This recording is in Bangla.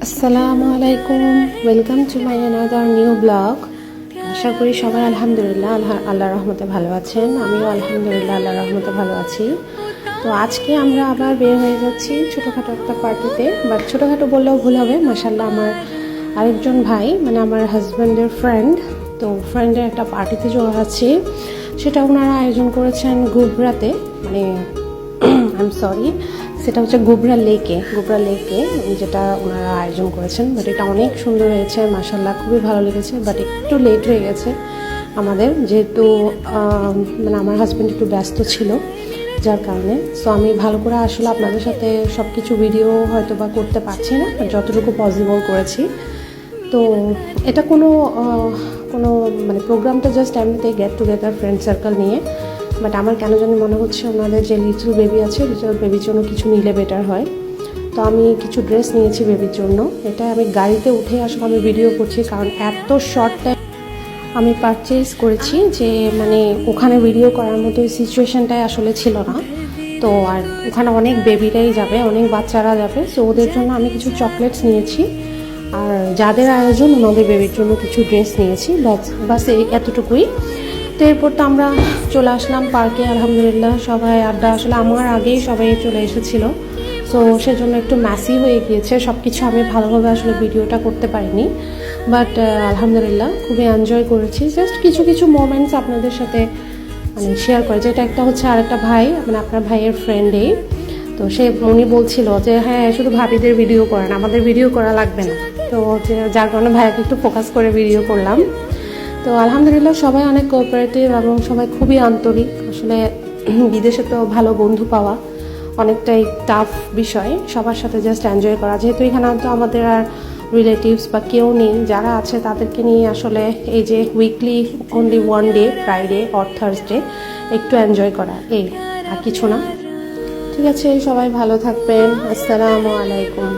আসসালামু আলাইকুম, welcome to my another new blog. আশা করি সবাই আলহামদুলিল্লাহ আল্লাহর রহমতে ভালো আছেন। আমিও আলহামদুলিল্লাহ আল্লাহর রহমতে ভালো আছি। তো আজকে আমরা আবার বের হয়ে যাচ্ছি ছোটোখাটো একটা পার্টিতে, বাট ছোটোখাটো বললেও ভুল হবে। মাশাআল্লাহ আমার আরেকজন ভাই মানে আমার হাজব্যান্ডের ফ্রেন্ড, তো ফ্রেন্ডের একটা পার্টিতে চলে যাচ্ছি। সেটা ওনারা আয়োজন করেছেন গুবরাতে, মানে সেটা হচ্ছে গোবরা লেকে যেটা ওনারা আয়োজন করেছেন। বাট এটা অনেক সুন্দর হয়েছে মাশাআল্লাহ, খুবই ভালো লেগেছে। বাট একটু লেট হয়ে গেছে আমাদের, যেহেতু মানে আমার হাজব্যান্ড একটু ব্যস্ত ছিল যার কারণে। সো আমি ভালো করে আসলে আপনাদের সাথে সব কিছু ভিডিও হয়তো বা করতে পারছি না, যতটুকু পসিবল করেছি। তো এটা কোনো মানে প্রোগ্রামটা জাস্ট এমনিতেই গেট টুগেদার ফ্রেন্ড সার্কেল নিয়ে। বাট আমার কেন জানি মনে হচ্ছে ওনাদের যে লিটল বেবি আছে, লিটল বেবির জন্য কিছু নিলে বেটার হয়। তো আমি কিছু ড্রেস নিয়েছি বেবির জন্য। এটা আমি গাড়িতে উঠে আসলে আমি ভিডিও করছি, কারণ এত শর্ট টাইম আমি পারচেজ করেছি যে মানে ওখানে ভিডিও করার মতো সিচুয়েশানটাই আসলে ছিল না। তো আর ওখানে অনেক বেবিরাই যাবে, অনেক বাচ্চারা যাবে। সো ওদের জন্য আমি কিছু চকলেটস নিয়েছি, আর যাদের আয়োজন ওনাদের বেবির জন্য কিছু ড্রেস নিয়েছি। বাস এতটুকুই। তো এরপর তো আমরা চলে আসলাম পার্কে। আলহামদুলিল্লাহ সবাই আড্ডা, আসলে আমার আগেই সবাই চলে এসেছিলো। সো সেজন্য একটু ম্যাসি হয়ে গিয়েছে সব কিছু, আমি ভালোভাবে আসলে ভিডিওটা করতে পারিনি। বাট আলহামদুলিল্লাহ খুবই এনজয় করেছি। জাস্ট কিছু কিছু মোমেন্টস আপনাদের সাথে মানে শেয়ার করে, যেটা একটা হচ্ছে আরেকটা ভাই, মানে আপনার ভাইয়ের ফ্রেন্ডেই। তো উনি বলছিল যে হ্যাঁ শুধু ভাবিদের ভিডিও করেন, আমাদের ভিডিও করা লাগবে না। তো যার কারণে ভাইয়াকে একটু ফোকাস করে ভিডিও করলাম। তো আলহামদুলিল্লাহ সবাই অনেক কোঅপারেটিভ এবং সবাই খুবই আন্তরিক। আসলে বিদেশে তো ভালো বন্ধু পাওয়া অনেকটাই টাফ বিষয়, সবার সাথে জাস্ট এনজয় করা। যেহেতু এখানে তো আমাদের আর রিলেটিভস বা কেউ নেই, যারা আছে তাদেরকে নিয়ে আসলে এই যে weekly only one day Friday or Thursday একটু এনজয় করা, এই আর কিছু না। ঠিক আছে, সবাই ভালো থাকবেন। আসসালামু আলাইকুম।